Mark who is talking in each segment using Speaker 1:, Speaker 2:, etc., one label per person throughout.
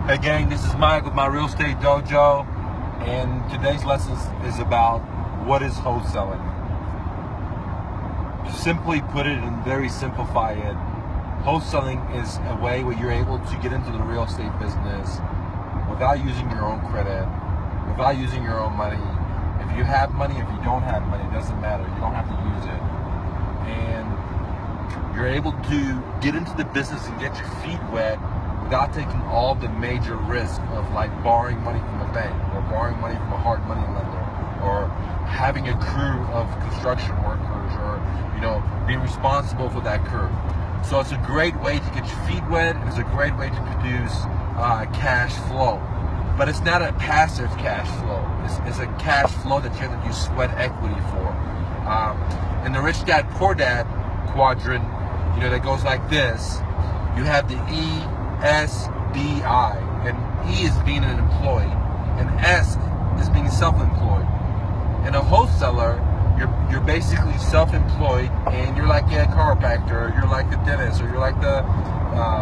Speaker 1: Hey gang, this is Mike with my Real Estate Dojo, and today's lesson is about what is wholesaling. To simply put it and very simplify it, wholesaling is a way where you're able to get into the real estate business without using your own credit, without using your own money. If you have money, if you don't have money, it doesn't matter. You don't have to use it. And you're able to get into the business and get your feet wet without taking all the major risk of like borrowing money from a bank or borrowing money from a hard money lender or having a crew of construction workers or being responsible for that crew. So it's a great way to get your feet wet, and it's a great way to produce cash flow. But it's not a passive cash flow. It's a cash flow that you have to use sweat equity for. In the rich dad poor dad quadrant, that goes like this. You have the ESBI, and E is being an employee, and S is being self-employed. And a wholesaler, you're basically self-employed, and you're like a chiropractor, or you're like the dentist, or you're like the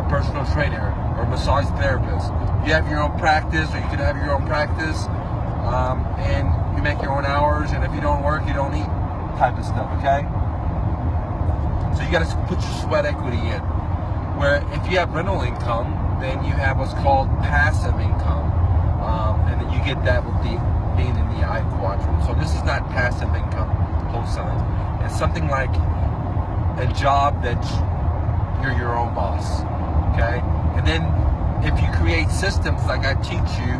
Speaker 1: personal trainer or massage therapist. You have your own practice, or you can have your own practice, and you make your own hours, and if you don't work, you don't eat, type of stuff, okay? So you got to put your sweat equity in. Where if you have rental income, then you have what's called passive income, and then you get that with being in the I quadrant. So this is not passive income wholesaling. It's something like a job that you're your own boss, okay? And then if you create systems like I teach you,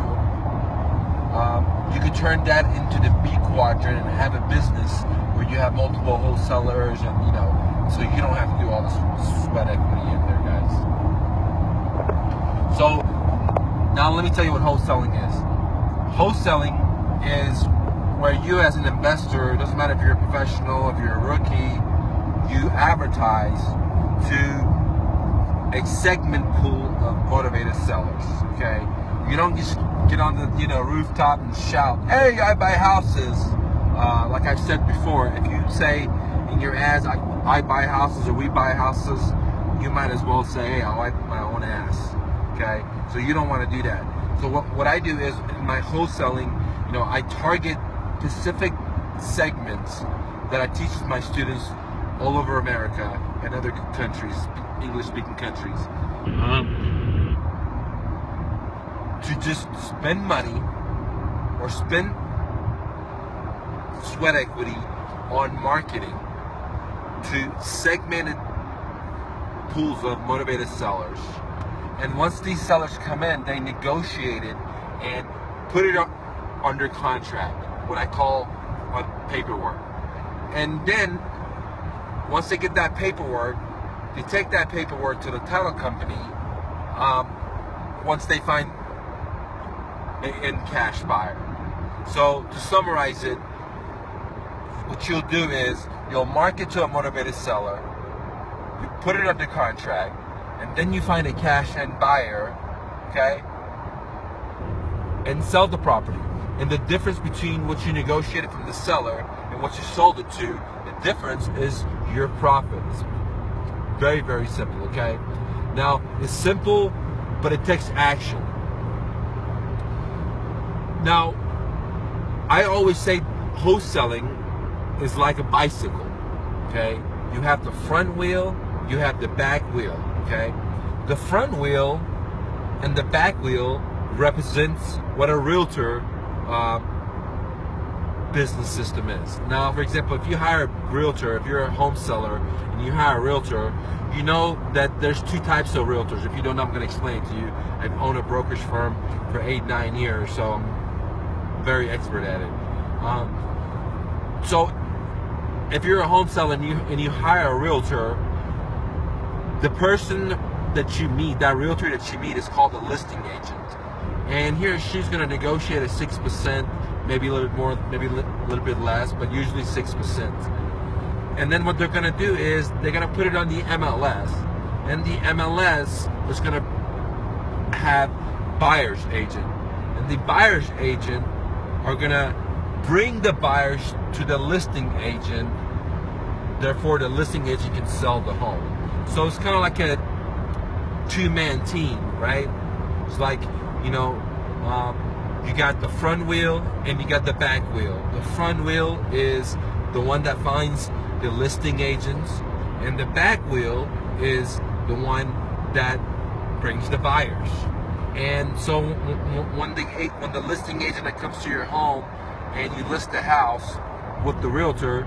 Speaker 1: you can turn that into the B quadrant and have a business where you have multiple wholesalers, and so you don't have to do all this sweat equity in there, guys. So now let me tell you what wholesaling is. Wholesaling is where you as an investor, it doesn't matter if you're a professional, if you're a rookie, you advertise to a segment pool of motivated sellers, okay? You don't just get on the rooftop and shout, "Hey, I buy houses." Like I've said before, if you say in your ads, I buy houses or we buy houses, you might as well say, "Hey, I wipe my own ass." Okay, so you don't want to do that. So what I do is in my wholesaling, I target specific segments that I teach my students all over America and other countries, English-speaking countries, to just spend money or spend sweat equity on marketing to segmented pools of motivated sellers. And once these sellers come in, they negotiate it and put it under contract, what I call paperwork. And then once they get that paperwork, they take that paperwork to the title company once they find an cash buyer. So to summarize it, what you'll do is you'll market to a motivated seller, you put it under contract, and then you find a cash end buyer, okay, and sell the property. And the difference between what you negotiated from the seller and what you sold it to, the difference is your profit. It's very, very simple, okay? Now, it's simple, but it takes action. Now, I always say wholesaling is like a bicycle, okay? You have the front wheel, you have the back wheel, okay? The front wheel and the back wheel represents what a realtor business system is. Now, for example, if you hire a realtor, if you're a home seller and you hire a realtor, you know that there's two types of realtors. If you don't know, I'm going to explain it to you. I've owned a brokerage firm for 8-9 years, so I'm very expert at it. So if you're a home seller and you hire a realtor, the person that you meet, that realtor that you meet, is called a listing agent. And he or she's going to negotiate at 6%, maybe a little bit more, maybe a little bit less, but usually 6%. And then what they're going to do is they're going to put it on the MLS. And the MLS is going to have buyer's agent. And the buyer's agent are going to bring the buyers to the listing agent. Therefore, the listing agent can sell the home. So it's kind of like a two-man team, right? It's like, you know, you got the front wheel and you got the back wheel. The front wheel is the one that finds the listing agents, and the back wheel is the one that brings the buyers. And so when the listing agent that comes to your home and you list the house with the realtor,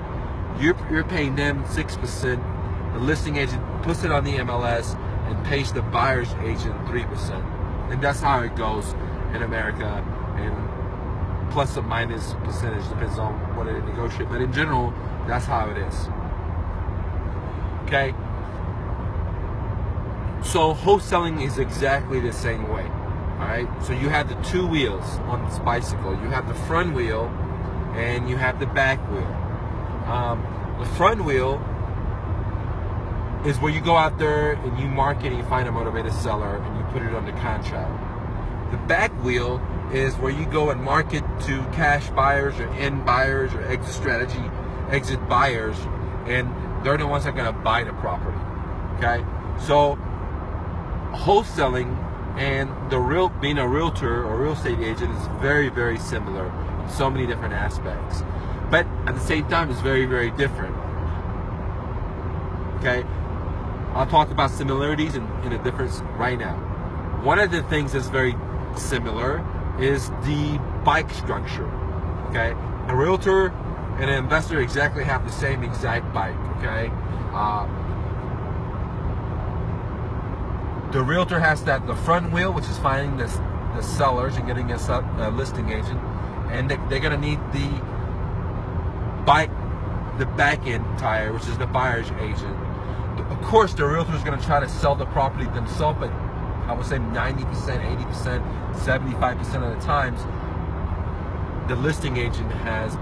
Speaker 1: you're paying them 6%. The listing agent puts it on the MLS and pays the buyer's agent 3%. And that's how it goes in America. And plus or minus percentage depends on what they negotiate. But in general, that's how it is. Okay? So wholesaling is exactly the same way. Alright? So you have the two wheels on this bicycle. You have the front wheel and you have the back wheel. The front wheel is where you go out there and you market and you find a motivated seller and you put it under contract. The back wheel is where you go and market to cash buyers or end buyers or exit buyers, and they're the ones that are going to buy the property. Okay? So wholesaling and being a realtor or real estate agent is very, very similar in so many different aspects. But at the same time, it's very, very different. Okay? I'll talk about similarities and the difference right now. One of the things that's very similar is the bike structure. Okay? A realtor and an investor exactly have the same exact bike. Okay? The realtor has the front wheel, which is finding the sellers and getting a listing agent, and they're going to need the back end tire, which is the buyer's agent. Of course, the realtor is going to try to sell the property themselves, but I would say 90%, 80%, 75% of the times, the listing agent has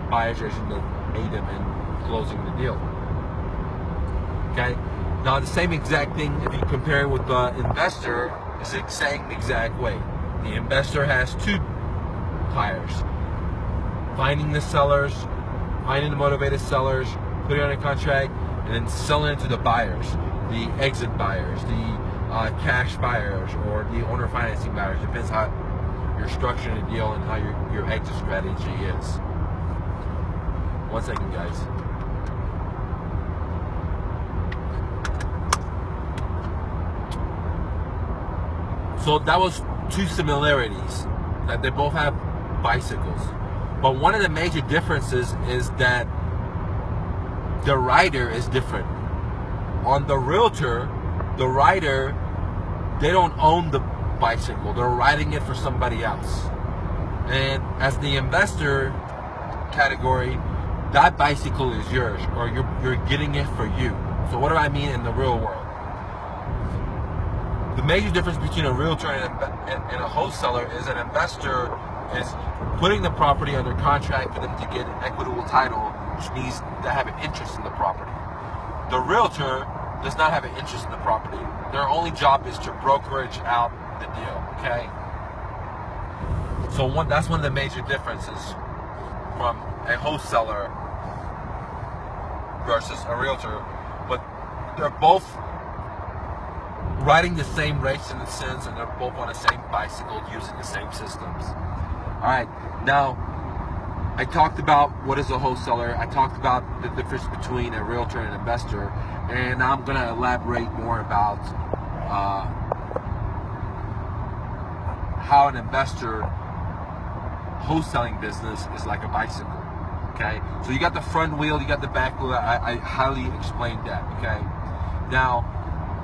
Speaker 1: buyer's agent to aid them in closing the deal. Okay? Now, the same exact thing, if you compare it with the investor, is the same exact way. The investor has two tires: finding the sellers, finding the motivated sellers, putting it on a contract, and then selling it to the buyers, the exit buyers, the cash buyers, or the owner financing buyers. Depends how you're structuring the deal and how your exit strategy is. 1 second, guys. So that was two similarities, that they both have bicycles. But one of the major differences is that the rider is different. On the realtor, the rider, they don't own the bicycle. They're riding it for somebody else. And as the investor category, that bicycle is yours, or you're getting it for you. So what do I mean in the real world? The major difference between a realtor and a wholesaler is an investor is putting the property under contract for them to get an equitable title, which means they have an interest in the property. The realtor does not have an interest in the property. Their only job is to brokerage out the deal, okay? So that's one of the major differences from a wholesaler versus a realtor. But they're both riding the same race in a sense, and they're both on the same bicycle using the same systems. Alright, now I talked about what is a wholesaler. I talked about the difference between a realtor and an investor, and now I'm going to elaborate more about how an investor wholesaling business is like a bicycle. Okay, so you got the front wheel, you got the back wheel. I highly explained that. Okay, now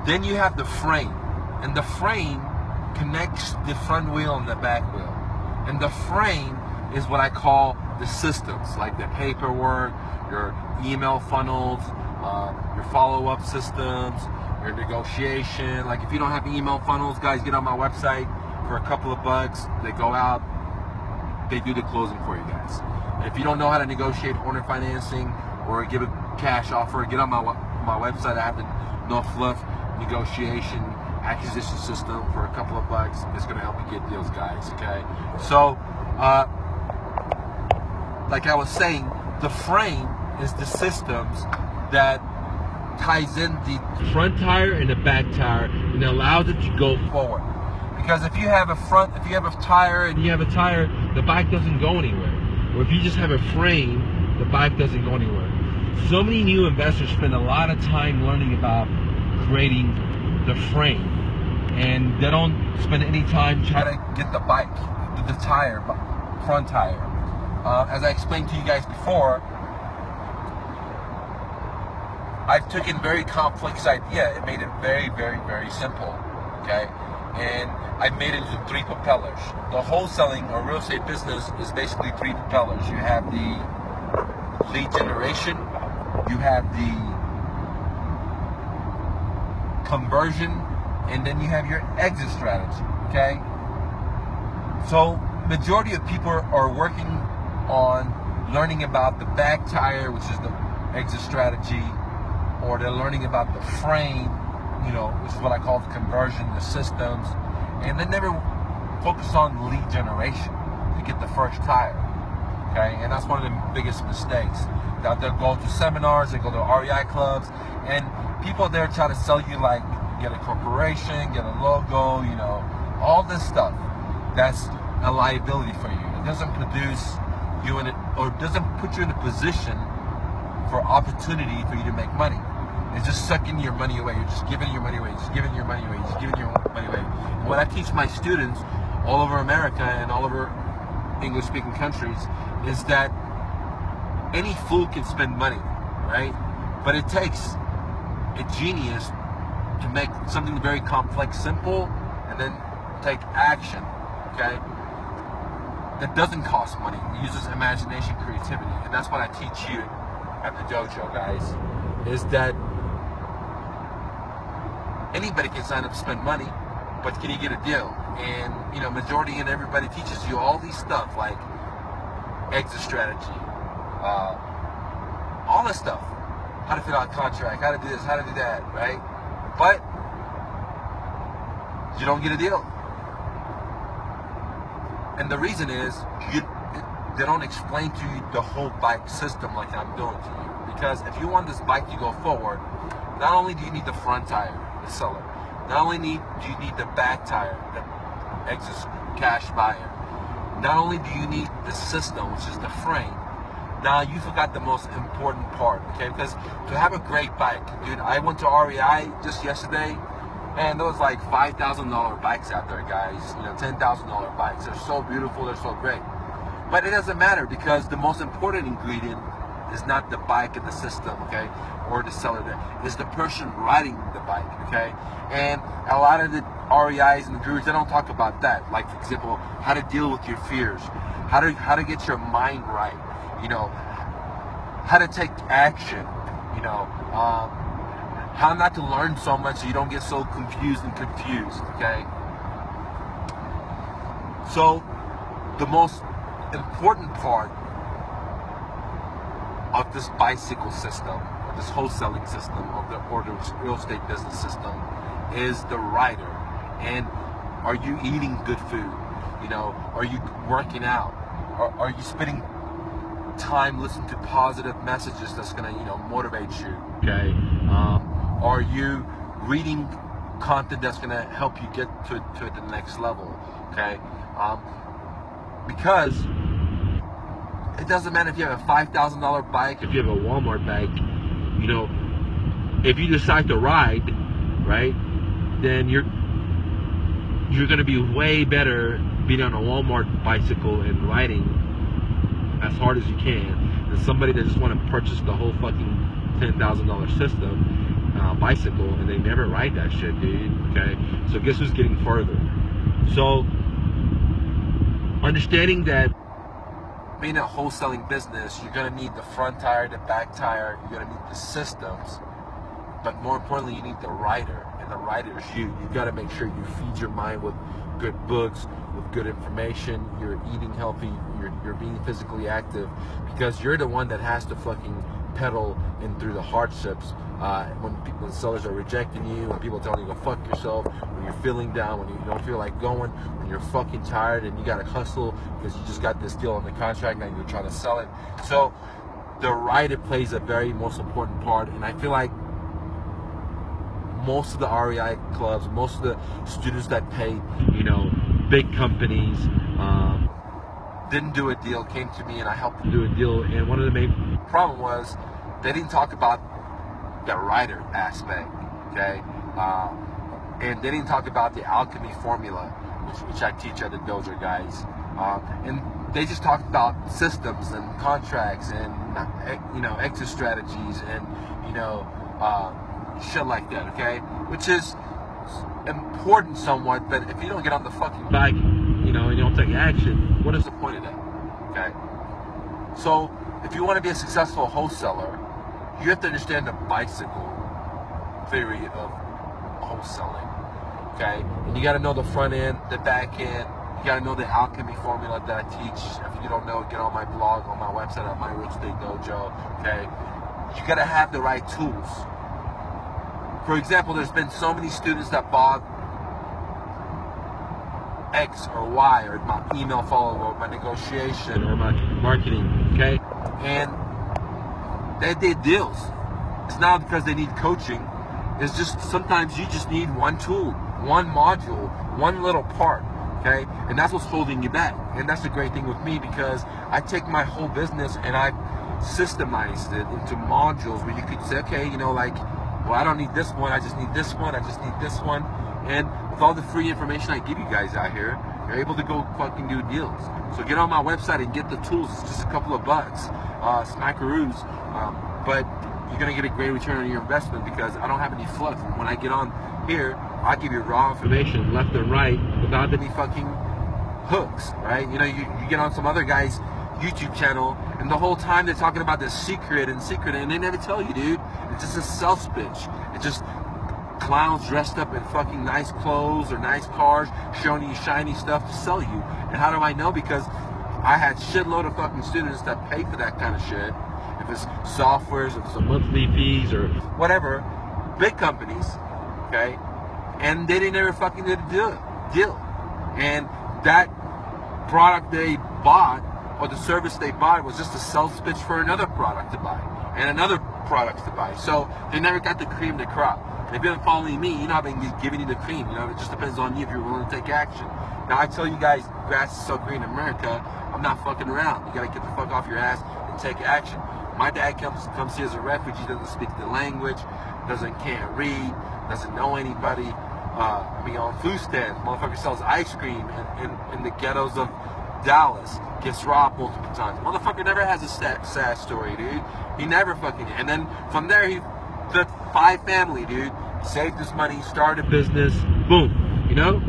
Speaker 1: then you have the frame, and the frame connects the front wheel and the back wheel. And the frame is what I call the systems, like the paperwork, your email funnels, your follow-up systems, your negotiation. Like if you don't have email funnels, guys, get on my website for a couple of bucks. They go out, they do the closing for you guys. And if you don't know how to negotiate owner financing or give a cash offer, get on my website. I have the no fluff negotiation acquisition system for a couple of bucks. It's going to help you get deals, guys. Okay, so like I was saying, the frame is the systems that ties in the front tire and the back tire and allows it to go forward. Because if you have a tire and you have a tire, the bike doesn't go anywhere. Or if you just have a frame, the bike doesn't go anywhere. So many new investors spend a lot of time learning about creating the frame, and they don't spend any time trying to get the bike, the tire, front tire. As I explained to you guys before, I've taken a very complex idea and made it very, very, very simple, okay? And I've made it into 3 propellers. The wholesaling or real estate business is basically 3 propellers. You have the lead generation, you have the conversion, and then you have your exit strategy, okay? So majority of people are working on learning about the back tire, which is the exit strategy, or they're learning about the frame, you know, which is what I call the conversion, the systems, and they never focus on lead generation to get the first tire, okay? And that's one of the biggest mistakes. They'll go to seminars, they go to REI clubs, and people there try to sell you like, get a corporation, get a logo, you know, all this stuff. That's a liability for you. It doesn't produce you in it, or doesn't put you in a position for opportunity for you to make money. It's just sucking your money away. You're just giving your money away. Just giving your money away. Just giving your money away. And what I teach my students all over America and all over English-speaking countries is that any fool can spend money, right? But it takes a genius to make something very complex simple, and then take action, okay? That doesn't cost money. It uses imagination, creativity, and that's what I teach you at the dojo, guys. Is that anybody can sign up to spend money, but can you get a deal? And you know, majority and everybody teaches you all these stuff like exit strategy, all this stuff, how to fill out a contract, how to do this, how to do that, right? But you don't get a deal. And the reason is they don't explain to you the whole bike system like I'm doing to you. Because if you want this bike to go forward, not only do you need the front tire, the seller, not only do you need the back tire, the exit cash buyer, not only do you need the system, which is the frame, now you forgot the most important part, okay? Because to have a great bike, dude, I went to REI just yesterday, and there was like $5,000 bikes out there, guys. You know, $10,000 bikes. They're so beautiful, they're so great. But it doesn't matter, because the most important ingredient is not the bike and the system, okay, or the seller. It's the person riding the bike, okay? And a lot of the REIs and the gurus, they don't talk about that. Like, for example, how to deal with your fears, how to get your mind right, you know, how to take action, you know, how not to learn so much so you don't get so confused, okay? So the most important part of this bicycle system, or this wholesaling system, or the real estate business system, is the rider. And are you eating good food? You know, are you working out? Are you spending time listening to positive messages that's gonna, you know, motivate you? Okay. Are you reading content that's gonna help you get to the next level? Okay. Because it doesn't matter if you have a $5,000 bike, if you have a Walmart bike, you know, if you decide to ride, right, then you're gonna be way better being on a Walmart bicycle and riding as hard as you can than somebody that just want to purchase the whole fucking $10,000 system bicycle, and they never ride that shit, dude. Okay, so guess who's getting further? So understanding that being a wholesaling business, you're gonna need the front tire, the back tire, you're gonna need the systems, but more importantly, you need the rider, and the rider is you. You gotta make sure you feed your mind with good books, with good information, you're eating healthy, you're being physically active, because you're the one that has to fucking pedal in through the hardships. When sellers are rejecting you, when people are telling you to go fuck yourself, when you're feeling down, when you don't feel like going, when you're fucking tired and you gotta hustle because you just got this deal on the contract, now you're trying to sell it. So the rider plays a very most important part, and I feel like most of the REI clubs, most of the students that paid, you know, big companies, didn't do a deal, came to me and I helped them do a deal. And one of the main problem was they didn't talk about the writer aspect, okay? And they didn't talk about the alchemy formula, which I teach at the dojo, guys. And they just talked about systems and contracts and, you know, exit strategies and, you know, shit like that, okay? Which is important somewhat, but if you don't get on the fucking bike, you know, and you don't take action, what is the point of that, okay? So, if you want to be a successful wholesaler, you have to understand the bicycle theory of wholesaling, okay? And you got to know the front end, the back end. You got to know the alchemy formula that I teach. If you don't know, get on my blog, on my website at my Real Estate Dojo, okay? You got to have the right tools. For example, there's been so many students that bought X or Y, or my email follow-up, or my negotiation, or my marketing, okay? And they did deals. It's not because they need coaching. It's just sometimes you just need one tool, one module, one little part, okay? And that's what's holding you back. And that's the great thing with me, because I take my whole business and I systemized it into modules where you could say, okay, you know, like, well, I don't need this one, I just need this one, I just need this one. And with all the free information I give you guys out here, you're able to go fucking do deals. So get on my website and get the tools. It's just a couple of bucks, smackaroos, but you're gonna get a great return on your investment, because I don't have any fluff. When I get on here, I give you raw information, left and right, without any fucking hooks, right? You know, you get on some other guy's YouTube channel, and the whole time they're talking about this secret, and they never tell you, dude. It's just a sales pitch. It's just clowns dressed up in fucking nice clothes or nice cars, showing you shiny stuff to sell you. And how do I know? Because I had shitload of fucking students that pay for that kind of shit. If it's softwares, if it's a monthly fees or whatever, big companies, okay? And they didn't ever fucking did a deal. And that product they bought, or the service they bought, was just a sales pitch for another product to buy and another product to buy. So they never got the cream of the crop. And if you've been following me, you know I've been giving you the cream. You know, it just depends on you if you're willing to take action. Now I tell you guys, grass is so green in America. I'm not fucking around. You gotta get the fuck off your ass and take action. My dad comes here as a refugee, doesn't speak the language, can't read, doesn't know anybody. Be on food stands. Motherfucker sells ice cream in the ghettos of Dallas, gets robbed multiple times. Motherfucker never has a sad story, dude. He never fucking. And then from there, he took 5 family, dude. Saved his money, started a business, boom. You know.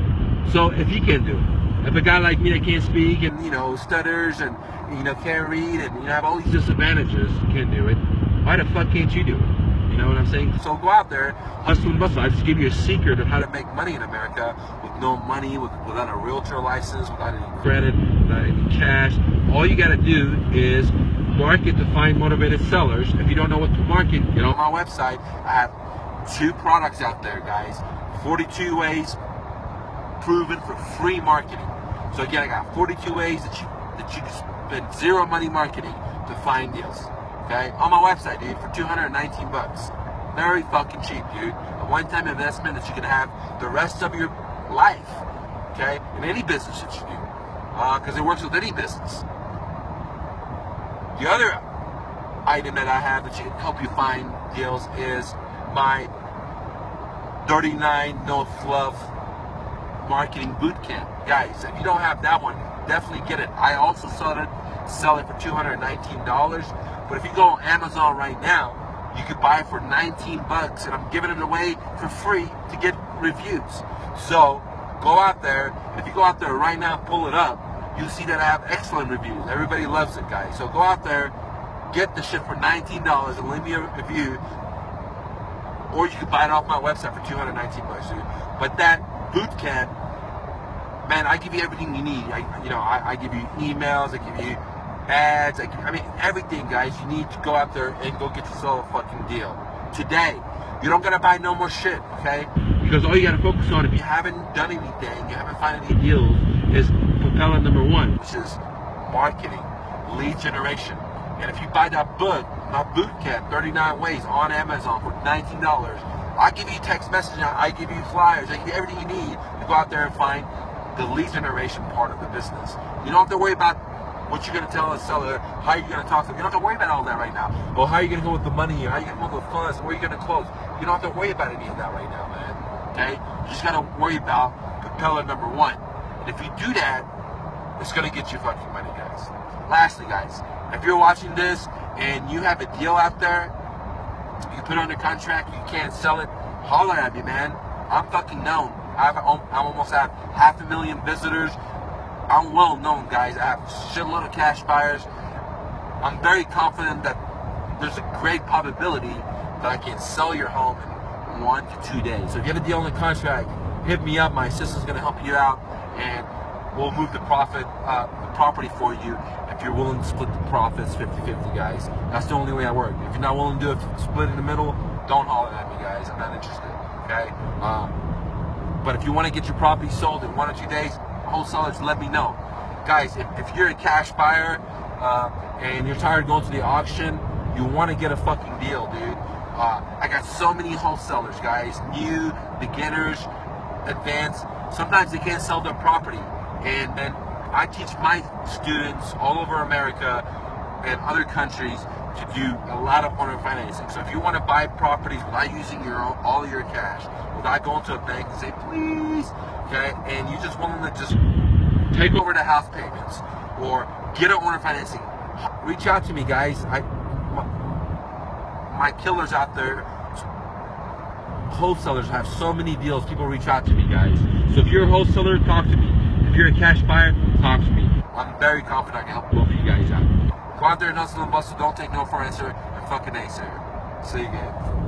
Speaker 1: So if he can do it, if a guy like me that can't speak and you know stutters and you know can't read and you know have all these disadvantages can do it, why the fuck can't you do it? You know what I'm saying? So go out there, hustle and bustle. I just give you a secret of how to make money in America with no money, without a realtor license, without any credit, without any cash. All you gotta do is market to find motivated sellers. If you don't know what to market, get on my website. I have 2 products out there, guys. 42 ways proven for free marketing. So again, I got 42 ways that you can spend 0 money marketing to find deals. Okay, on my website, dude, for 219 bucks. Very fucking cheap, dude. A one-time investment that you can have the rest of your life. Okay, in any business that you do, because it works with any business. The other item that I have that can help you find deals is my 39 No Fluff Marketing Bootcamp. Guys, if you don't have that one, definitely get it. I also sell it for $219. But if you go on Amazon right now, you could buy it for 19 bucks, and I'm giving it away for free to get reviews. So go out there. If you go out there right now, pull it up, you'll see that I have excellent reviews. Everybody loves it, guys. So go out there, get the shit for $19, and leave me a review. Or you can buy it off my website for 219 bucks, dude. But that boot camp, man, I give you everything you need. I give you emails, I give you ads, I mean everything, guys. You need to go out there and go get yourself a fucking deal today. You don't gotta buy no more shit, okay? Because all you gotta focus on, if you haven't done anything, you haven't found any deals, is propeller number 1, which is marketing, lead generation. And if you buy that book, my boot camp, 39 ways, on Amazon for $19, I give you text messaging, I give you flyers, I give you everything you need to go out there and find the lead generation part of the business. You don't have to worry about what you're going to tell a seller, how you're going to talk to them. You don't have to worry about all that right now. Or how are you going to go with the money, how are you going to go with the funds, where are you going to close. You don't have to worry about any of that right now, man. Okay? You just got to worry about propeller number one. And if you do that, it's going to get you fucking money, guys. Lastly, guys, if you're watching this and you have a deal out there, you put it under contract, you can't sell it, holler at me, man. I'm fucking known. I almost have 500,000 visitors. I'm well known, guys. I have a shitload of cash buyers. I'm very confident that there's a great probability that I can sell your home in 1 to 2 days. So if you have a deal on the contract, hit me up. My assistant's gonna help you out, and we'll move the property for you if you're willing to split the profits 50-50, guys. That's the only way I work. If you're not willing to do it, split in the middle, don't holler at me, guys. I'm not interested, okay? But if you want to get your property sold in 1 or 2 days, wholesalers, let me know. Guys, if you're a cash buyer and you're tired of going to the auction, you want to get a fucking deal, dude. I got so many wholesalers, guys, new, beginners, advanced. Sometimes they can't sell their property, and then I teach my students all over America and other countries to do a lot of owner financing. So if you want to buy properties without using all of your cash, without going to a bank and say please, okay, and you just want them to just take over the house payments or get an owner financing, reach out to me, guys. My killers out there, wholesalers, have so many deals. People reach out to me, guys. So if you're a wholesaler, talk to me. If you're a cash buyer, talk to me. I'm very confident I can help both of you guys out. Go out there and hustle and bustle. Don't take no for an answer and fucking answer. See you again.